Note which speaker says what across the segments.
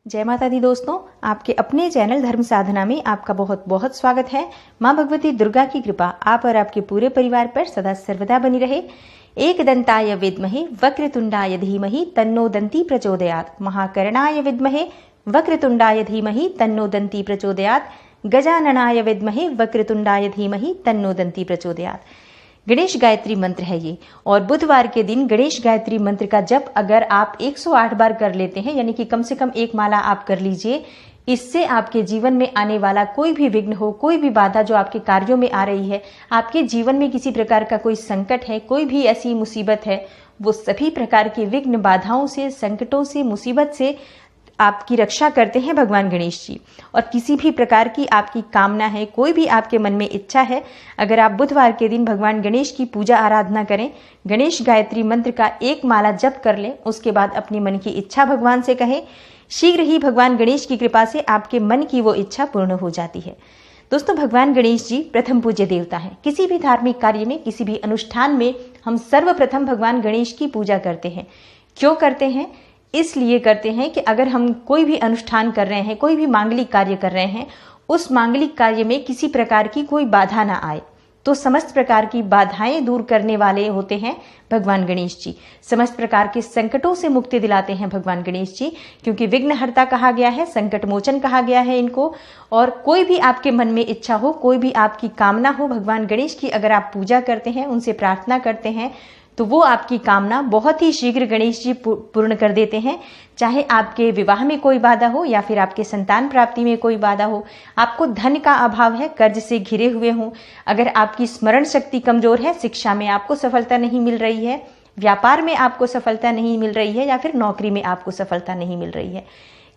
Speaker 1: जय माता दी दोस्तों, आपके अपने चैनल धर्म साधना में आपका बहुत बहुत स्वागत है। माँ भगवती दुर्गा की कृपा आप और आपके पूरे परिवार पर सदा सर्वदा बनी रहे। एकदंताय विद्महे वक्रतुंडाय धीमहि तन्नो दंती प्रचोदयात्। महाकर्णाय विद्महे वक्रतुंडाय धीमहि तन्नो दंती प्रचोदयात्। गजाननाय विद्महे वक्रतुंडाय धीमहि तन्नो दंती प्रचोदयात्। गणेश गायत्री मंत्र है ये, और बुधवार के दिन गणेश गायत्री मंत्र का जप अगर आप 108 बार कर लेते हैं, यानी कि कम से कम एक माला आप कर लीजिए, इससे आपके जीवन में आने वाला कोई भी विघ्न हो, कोई भी बाधा जो आपके कार्यों में आ रही है, आपके जीवन में किसी प्रकार का कोई संकट है, कोई भी ऐसी मुसीबत है, वो सभी प्रकार के विघ्न, बाधाओं से, संकटों से, मुसीबत से आपकी रक्षा करते हैं भगवान गणेश जी। और किसी भी प्रकार की आपकी कामना है, कोई भी आपके मन में इच्छा है, अगर आप बुधवार के दिन भगवान गणेश की पूजा आराधना करें, गणेश गायत्री मंत्र का एक माला जप कर लें, उसके बाद अपनी मन की इच्छा भगवान से कहें, शीघ्र ही भगवान गणेश की कृपा से आपके मन की वो इच्छा पूर्ण हो जाती है। दोस्तों, भगवान गणेश जी प्रथम पूज्य देवता हैं। किसी भी धार्मिक कार्य में, किसी भी अनुष्ठान में हम सर्वप्रथम भगवान गणेश की पूजा करते हैं। क्यों करते हैं? इसलिए करते हैं कि अगर हम कोई भी अनुष्ठान कर रहे हैं, कोई भी मांगलिक कार्य कर रहे हैं, उस मांगलिक कार्य में किसी प्रकार की कोई बाधा ना आए, तो समस्त प्रकार की बाधाएं दूर करने वाले होते हैं भगवान गणेश जी। समस्त प्रकार के संकटों से मुक्ति दिलाते हैं भगवान गणेश जी, क्योंकि विघ्नहर्ता कहा गया है, संकट मोचन कहा गया है इनको। और कोई भी आपके मन में इच्छा हो, कोई भी आपकी कामना हो, भगवान गणेश की अगर आप पूजा करते हैं, उनसे प्रार्थना करते हैं, तो वो आपकी कामना बहुत ही शीघ्र गणेश जी पूर्ण कर देते हैं। चाहे आपके विवाह में कोई बाधा हो, या फिर आपके संतान प्राप्ति में कोई बाधा हो, आपको धन का अभाव है, कर्ज से घिरे हुए हों, अगर आपकी स्मरण शक्ति कमजोर है, शिक्षा में आपको सफलता नहीं मिल रही है, व्यापार में आपको सफलता नहीं मिल रही है, या फिर नौकरी में आपको सफलता नहीं मिल रही है,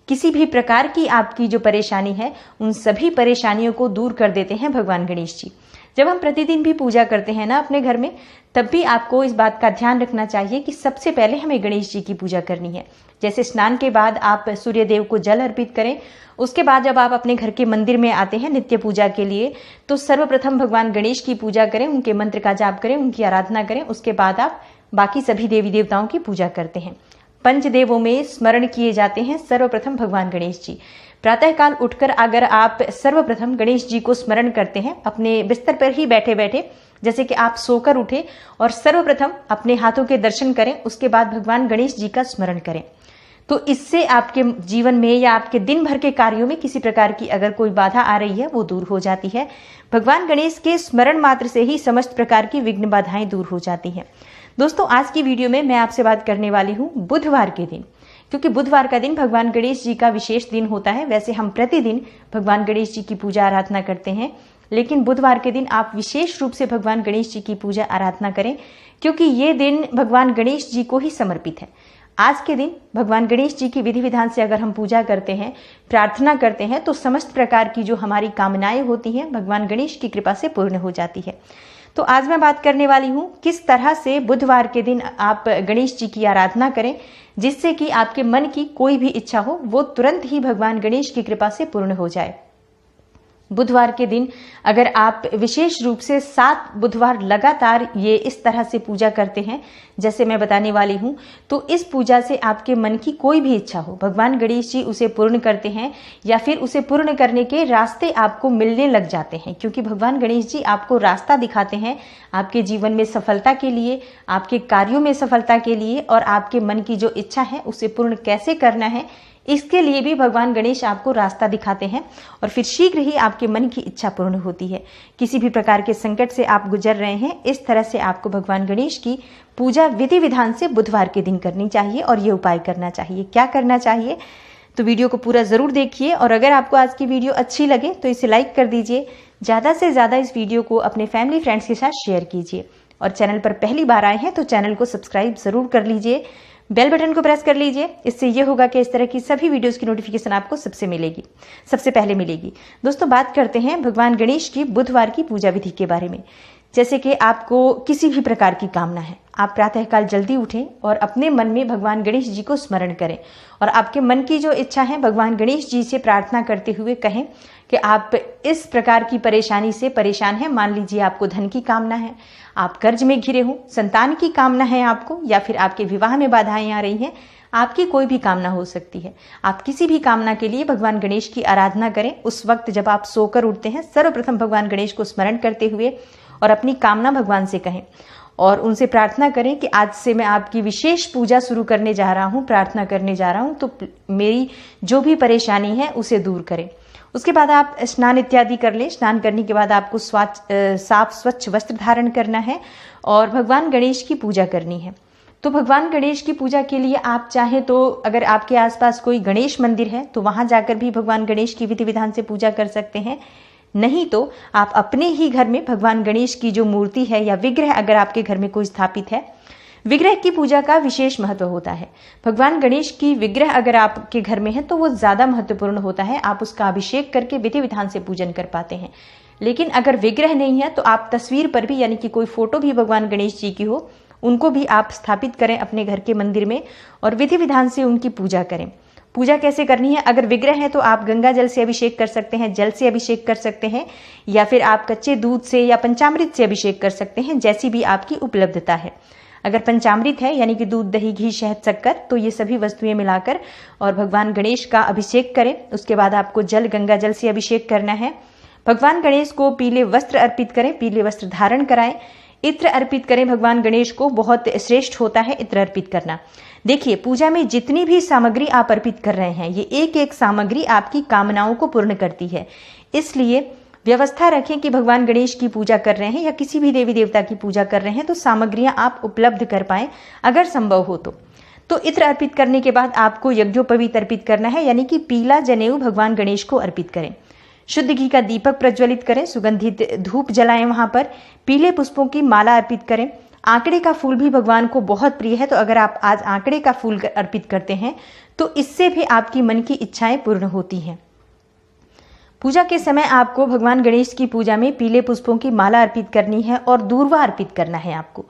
Speaker 1: किसी भी प्रकार की आपकी जो परेशानी है, उन सभी परेशानियों को दूर कर देते हैं भगवान गणेश जी। जब हम प्रतिदिन भी पूजा करते हैं ना अपने घर में, तब भी आपको इस बात का ध्यान रखना चाहिए कि सबसे पहले हमें गणेश जी की पूजा करनी है। जैसे स्नान के बाद आप सूर्य देव को जल अर्पित करें, उसके बाद जब आप अपने घर के मंदिर में आते हैं नित्य पूजा के लिए, तो सर्वप्रथम भगवान गणेश की पूजा करें, उनके मंत्र का जाप करें, उनकी आराधना करें। उसके बाद आप बाकी सभी देवी देवताओं की पूजा करते हैं। पंचदेवों में स्मरण किए जाते हैं सर्वप्रथम भगवान गणेश जी। प्रातःकाल उठकर अगर आप सर्वप्रथम गणेश जी को स्मरण करते हैं, अपने बिस्तर पर ही बैठे बैठे, जैसे कि आप सोकर उठे और सर्वप्रथम अपने हाथों के दर्शन करें, उसके बाद भगवान गणेश जी का स्मरण करें, तो इससे आपके जीवन में या आपके दिन भर के कार्यों में किसी प्रकार की अगर कोई बाधा आ रही है, वो दूर हो जाती है। भगवान गणेश के स्मरण मात्र से ही समस्त प्रकार की विघ्न बाधाएं दूर हो जाती हैं। दोस्तों, आज की वीडियो में मैं आपसे बात करने वाली हूँ बुधवार के दिन, क्योंकि बुधवार का दिन भगवान गणेश जी का विशेष दिन होता है। वैसे हम प्रतिदिन भगवान गणेश जी की पूजा आराधना करते हैं, लेकिन बुधवार के दिन आप विशेष रूप से भगवान गणेश जी की पूजा आराधना करें, क्योंकि ये दिन भगवान गणेश जी को ही समर्पित है। आज के दिन भगवान गणेश जी की विधि विधान से अगर हम पूजा करते हैं, प्रार्थना करते हैं, तो समस्त प्रकार की जो हमारी कामनाएं होती हैं भगवान गणेश की कृपा से पूर्ण हो जाती है। तो आज मैं बात करने वाली हूँ किस तरह से बुधवार के दिन आप गणेश जी की आराधना करें, जिससे कि आपके मन की कोई भी इच्छा हो वो तुरंत ही भगवान गणेश की कृपा से पूर्ण हो जाए। बुधवार के दिन अगर आप विशेष रूप से 7 बुधवार लगातार ये इस तरह से पूजा करते हैं जैसे मैं बताने वाली हूँ, तो इस पूजा से आपके मन की कोई भी इच्छा हो, भगवान गणेश जी उसे पूर्ण करते हैं, या फिर उसे पूर्ण करने के रास्ते आपको मिलने लग जाते हैं, क्योंकि भगवान गणेश जी आपको रास्ता दिखाते हैं आपके जीवन में सफलता के लिए, आपके कार्यों में सफलता के लिए, और आपके मन की जो इच्छा है उसे पूर्ण कैसे करना है, इसके लिए भी भगवान गणेश आपको रास्ता दिखाते हैं, और फिर शीघ्र ही आपके मन की इच्छा पूर्ण होती है। किसी भी प्रकार के संकट से आप गुजर रहे हैं, इस तरह से आपको भगवान गणेश की पूजा विधि विधान से बुधवार के दिन करनी चाहिए, और ये उपाय करना चाहिए। क्या करना चाहिए? तो वीडियो को पूरा जरूर देखिए, और अगर आपको आज की वीडियो अच्छी लगे तो इसे लाइक कर दीजिए। ज़्यादा से ज़्यादा इस वीडियो को अपने फैमिली फ्रेंड्स के साथ शेयर कीजिए, और चैनल पर पहली बार आए हैं तो चैनल को सब्सक्राइब जरूर कर लीजिए, बेल बटन को प्रेस कर लीजिए। इससे ये होगा कि इस तरह की सभी वीडियोस की नोटिफिकेशन आपको सबसे पहले मिलेगी। दोस्तों, बात करते हैं भगवान गणेश की बुधवार की पूजा विधि के बारे में। जैसे कि आपको किसी भी प्रकार की कामना है, आप प्रातःकाल जल्दी उठें और अपने मन में भगवान गणेश जी को स्मरण करें, और आपके मन की जो इच्छा है भगवान गणेश जी से प्रार्थना करते हुए कहें कि आप इस प्रकार की परेशानी से परेशान हैं। मान लीजिए आपको धन की कामना है, आप कर्ज में घिरे हो, संतान की कामना है आपको, या फिर आपके विवाह में बाधाएं आ रही हैं, आपकी कोई भी कामना हो सकती है। आप किसी भी कामना के लिए भगवान गणेश की आराधना करें। उस वक्त जब आप सोकर उठते हैं, सर्वप्रथम भगवान गणेश को स्मरण करते हुए और अपनी कामना भगवान से कहें और उनसे प्रार्थना करें कि आज से मैं आपकी विशेष पूजा शुरू करने जा रहा हूं, प्रार्थना करने जा रहा हूं, तो मेरी जो भी परेशानी है उसे दूर करें। उसके बाद आप स्नान इत्यादि कर लें। स्नान करने के बाद आपको साफ स्वच्छ वस्त्र धारण करना है और भगवान गणेश की पूजा करनी है। तो भगवान गणेश की पूजा के लिए आप चाहें तो अगर आपके आसपास कोई गणेश मंदिर है तो वहां जाकर भी भगवान गणेश की विधि विधान से पूजा कर सकते हैं। नहीं तो आप अपने ही घर में भगवान गणेश की जो मूर्ति है या विग्रह अगर आपके घर में कोई स्थापित है, विग्रह की पूजा का विशेष महत्व होता है। भगवान गणेश की विग्रह अगर आपके घर में है तो वो ज्यादा महत्वपूर्ण होता है। आप उसका अभिषेक करके विधि विधान से पूजन कर पाते हैं। लेकिन अगर विग्रह नहीं है तो आप तस्वीर पर भी, यानी कि कोई फोटो भी भगवान गणेश जी की हो, उनको भी आप स्थापित करें अपने घर के मंदिर में और विधि विधान से उनकी पूजा करें। पूजा कैसे करनी है? अगर विग्रह है तो आप गंगा जल से अभिषेक कर सकते हैं, जल से अभिषेक कर सकते हैं, या फिर आप कच्चे दूध से या पंचामृत से अभिषेक कर सकते हैं, जैसी भी आपकी उपलब्धता है। अगर पंचामृत है यानी कि दूध, दही, घी, शहद, शक्कर, तो ये सभी वस्तुएं मिलाकर और भगवान गणेश का अभिषेक करें। उसके बाद आपको गंगा जल से अभिषेक करना है। भगवान गणेश को पीले वस्त्र अर्पित करें, पीले वस्त्र धारण कराएं। इत्र अर्पित करें भगवान गणेश को, बहुत श्रेष्ठ होता है इत्र अर्पित करना। देखिए, पूजा में जितनी भी सामग्री आप अर्पित कर रहे हैं, ये एक एक सामग्री आपकी कामनाओं को पूर्ण करती है। इसलिए व्यवस्था रखें कि भगवान गणेश की पूजा कर रहे हैं या किसी भी देवी देवता की पूजा कर रहे हैं तो सामग्रियां आप उपलब्ध कर पाएं अगर संभव हो तो इत्र अर्पित करने के बाद आपको यज्ञोपवीत अर्पित करना है, यानी कि पीला जनेऊ भगवान गणेश को अर्पित करें। शुद्ध घी का दीपक प्रज्वलित करें, सुगंधित धूप जलाएं, वहां पर पीले पुष्पों की माला अर्पित करें। आंकड़े का फूल भी भगवान को बहुत प्रिय है, तो अगर आप आज आंकड़े का फूल अर्पित करते हैं तो इससे भी आपकी मन की इच्छाएं पूर्ण होती हैं। पूजा के समय आपको भगवान गणेश की पूजा में पीले पुष्पों की माला अर्पित करनी है और दूर्वा अर्पित करना है आपको।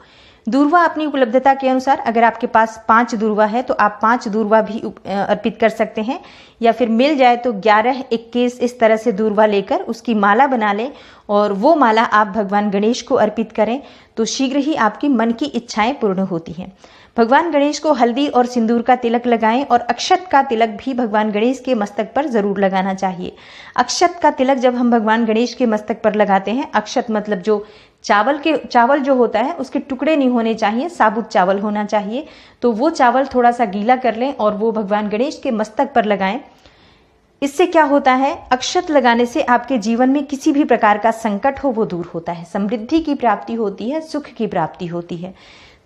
Speaker 1: दूर्वा अपनी उपलब्धता के अनुसार, अगर आपके पास 5 दूर्वा है तो आप 5 दूर्वा भी अर्पित कर सकते हैं, या फिर मिल जाए तो 11, 21 इस तरह से दूर्वा लेकर उसकी माला बना लें और वो माला आप भगवान गणेश को अर्पित करें तो शीघ्र ही आपकी मन की इच्छाएं पूर्ण होती हैं। भगवान गणेश को हल्दी और सिंदूर का तिलक लगाएं और अक्षत का तिलक भी भगवान गणेश के मस्तक पर जरूर लगाना चाहिए। अक्षत का तिलक जब हम भगवान गणेश के मस्तक पर लगाते हैं, अक्षत मतलब जो चावल जो होता है उसके टुकड़े नहीं होने चाहिए, साबुत चावल होना चाहिए। तो वो चावल थोड़ा सा गीला कर लें और वो भगवान गणेश के मस्तक पर लगाएं। इससे क्या होता है, अक्षत लगाने से आपके जीवन में किसी भी प्रकार का संकट हो वो दूर होता है, समृद्धि की प्राप्ति होती है, सुख की प्राप्ति होती है।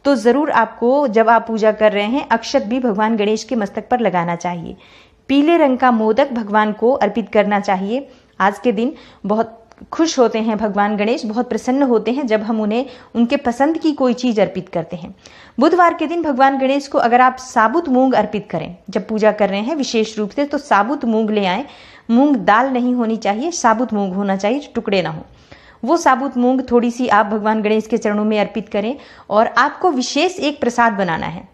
Speaker 1: तो जरूर आपको जब आप पूजा कर रहे हैं अक्षत भी भगवान गणेश के मस्तक पर लगाना चाहिए। पीले रंग का मोदक भगवान को अर्पित करना चाहिए। आज के दिन बहुत खुश होते हैं भगवान गणेश, बहुत प्रसन्न होते हैं जब हम उन्हें उनके पसंद की कोई चीज अर्पित करते हैं। बुधवार के दिन भगवान गणेश को अगर आप साबुत मूंग अर्पित करें, जब पूजा कर रहे हैं विशेष रूप से, तो साबुत मूंग ले आए। मूंग दाल नहीं होनी चाहिए, साबुत मूंग होना चाहिए, टुकड़े ना हो। वो साबुत मूंग थोड़ी सी आप भगवान गणेश के चरणों में अर्पित करें और आपको विशेष एक प्रसाद बनाना है।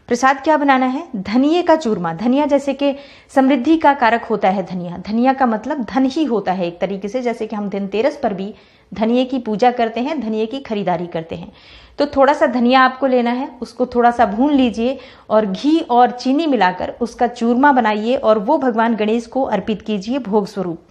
Speaker 1: प्रसाद क्या बनाना है? धनिये का चूरमा। धनिया जैसे कि समृद्धि का कारक होता है धनिया। धनिया का मतलब धन ही होता है एक तरीके से, जैसे कि हम धनतेरस पर भी धनिये की पूजा करते हैं, धनिये की खरीदारी करते हैं। तो थोड़ा सा धनिया आपको लेना है, उसको थोड़ा सा भून लीजिए और घी और चीनी मिलाकर उसका चूरमा बनाइए और वो भगवान गणेश को अर्पित कीजिए भोग स्वरूप।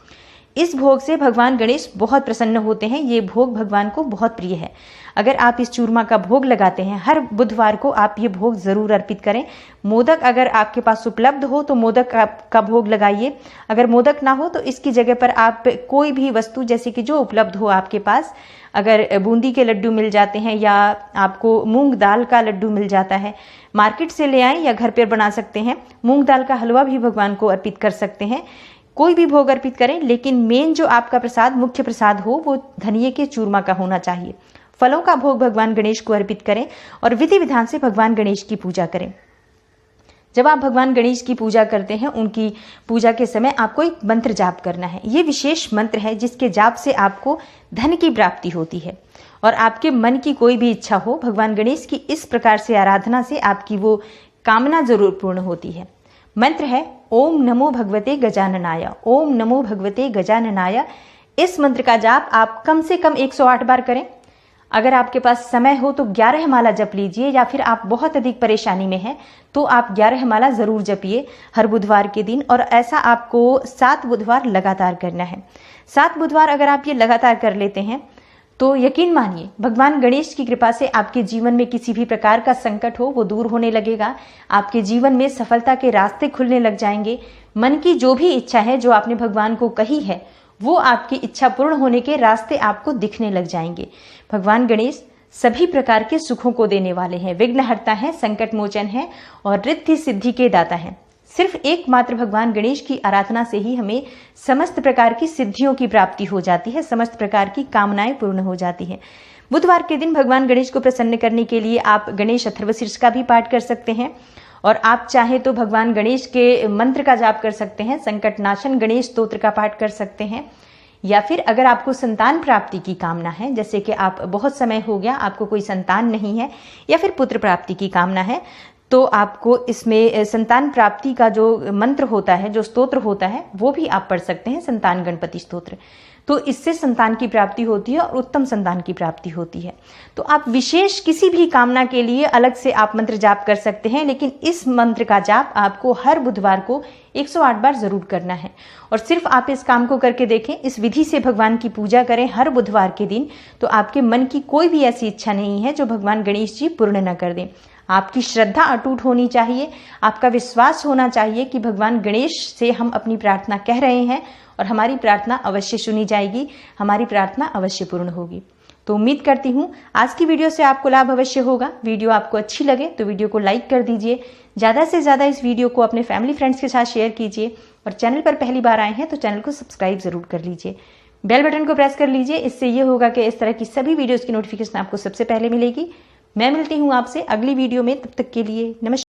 Speaker 1: इस भोग से भगवान गणेश बहुत प्रसन्न होते हैं। ये भोग भगवान को बहुत प्रिय है। अगर आप इस चूरमा का भोग लगाते हैं, हर बुधवार को आप ये भोग जरूर अर्पित करें। मोदक अगर आपके पास उपलब्ध हो तो मोदक का भोग लगाइए। अगर मोदक ना हो तो इसकी जगह पर आप कोई भी वस्तु जैसे कि जो उपलब्ध हो आपके पास, अगर बूंदी के लड्डू मिल जाते हैं या आपको मूंग दाल का लड्डू मिल जाता है, मार्केट से ले आएं या घर पर बना सकते हैं। मूंग दाल का हलवा भी भगवान को अर्पित कर सकते हैं। कोई भी भोग अर्पित करें, लेकिन मेन जो आपका प्रसाद, मुख्य प्रसाद हो वो धनिये के चूरमा का होना चाहिए। फलों का भोग भगवान गणेश को अर्पित करें और विधि विधान से भगवान गणेश की पूजा करें। जब आप भगवान गणेश की पूजा करते हैं, उनकी पूजा के समय आपको एक मंत्र जाप करना है। ये विशेष मंत्र है जिसके जाप से आपको धन की प्राप्ति होती है और आपके मन की कोई भी इच्छा हो, भगवान गणेश की इस प्रकार से आराधना से आपकी वो कामना जरूर पूर्ण होती है। मंत्र है ओम नमो भगवते गजाननाय। ओम नमो भगवते गजाननाय। इस मंत्र का जाप आप कम से कम 108 बार करें। अगर आपके पास समय हो तो 11 माला जप लीजिए, या फिर आप बहुत अधिक परेशानी में हैं तो आप 11 माला जरूर जपिए हर बुधवार के दिन। और ऐसा आपको 7 बुधवार लगातार करना है। 7 बुधवार अगर आप ये लगातार कर लेते हैं तो यकीन मानिए भगवान गणेश की कृपा से आपके जीवन में किसी भी प्रकार का संकट हो वो दूर होने लगेगा। आपके जीवन में सफलता के रास्ते खुलने लग जाएंगे। मन की जो भी इच्छा है, जो आपने भगवान को कही है, वो आपकी इच्छा पूर्ण होने के रास्ते आपको दिखने लग जाएंगे। भगवान गणेश सभी प्रकार के सुखों को देने वाले हैं, विघ्नहर्ता है, संकट मोचन है और रिद्धि सिद्धि के दाता हैं। सिर्फ एकमात्र भगवान गणेश की आराधना से ही हमें समस्त प्रकार की सिद्धियों की प्राप्ति हो जाती है, समस्त प्रकार की कामनाएं पूर्ण हो जाती हैं। बुधवार के दिन भगवान गणेश को प्रसन्न करने के लिए आप गणेश अथर्वशीर्ष का भी पाठ कर सकते हैं, और आप चाहें तो भगवान गणेश के मंत्र का जाप कर सकते हैं, संकट नाशन गणेश स्तोत्र का पाठ कर सकते हैं। या फिर अगर आपको संतान प्राप्ति की कामना है, जैसे कि आप बहुत समय हो गया आपको कोई संतान नहीं है, या फिर पुत्र प्राप्ति की कामना है, तो आपको इसमें संतान प्राप्ति का जो मंत्र होता है, जो स्तोत्र होता है, वो भी आप पढ़ सकते हैं, संतान गणपति स्तोत्र। तो इससे संतान की प्राप्ति होती है और उत्तम संतान की प्राप्ति होती है। तो आप विशेष किसी भी कामना के लिए अलग से आप मंत्र जाप कर सकते हैं, लेकिन इस मंत्र का जाप आपको हर बुधवार को 108 बार जरूर करना है। और सिर्फ आप इस काम को करके देखें, इस विधि से भगवान की पूजा करें हर बुधवार के दिन, तो आपके मन की कोई भी ऐसी इच्छा नहीं है जो भगवान गणेश जी पूर्ण न कर दें। आपकी श्रद्धा अटूट होनी चाहिए, आपका विश्वास होना चाहिए कि भगवान गणेश से हम अपनी प्रार्थना कह रहे हैं और हमारी प्रार्थना अवश्य सुनी जाएगी, हमारी प्रार्थना अवश्य पूर्ण होगी। तो उम्मीद करती हूँ आज की वीडियो से आपको लाभ अवश्य होगा। वीडियो आपको अच्छी लगे तो वीडियो को लाइक कर दीजिए, ज़्यादा से ज़्यादा इस वीडियो को अपने फैमिली फ्रेंड्स के साथ शेयर कीजिए, और चैनल पर पहली बार आए हैं तो चैनल को सब्सक्राइब जरूर कर लीजिए, बेल बटन को प्रेस कर लीजिए। इससे ये होगा कि इस तरह की सभी वीडियोज़ की नोटिफिकेशन आपको सबसे पहले मिलेगी। मैं मिलती हूँ आपसे अगली वीडियो में, तब तक के लिए नमस्कार।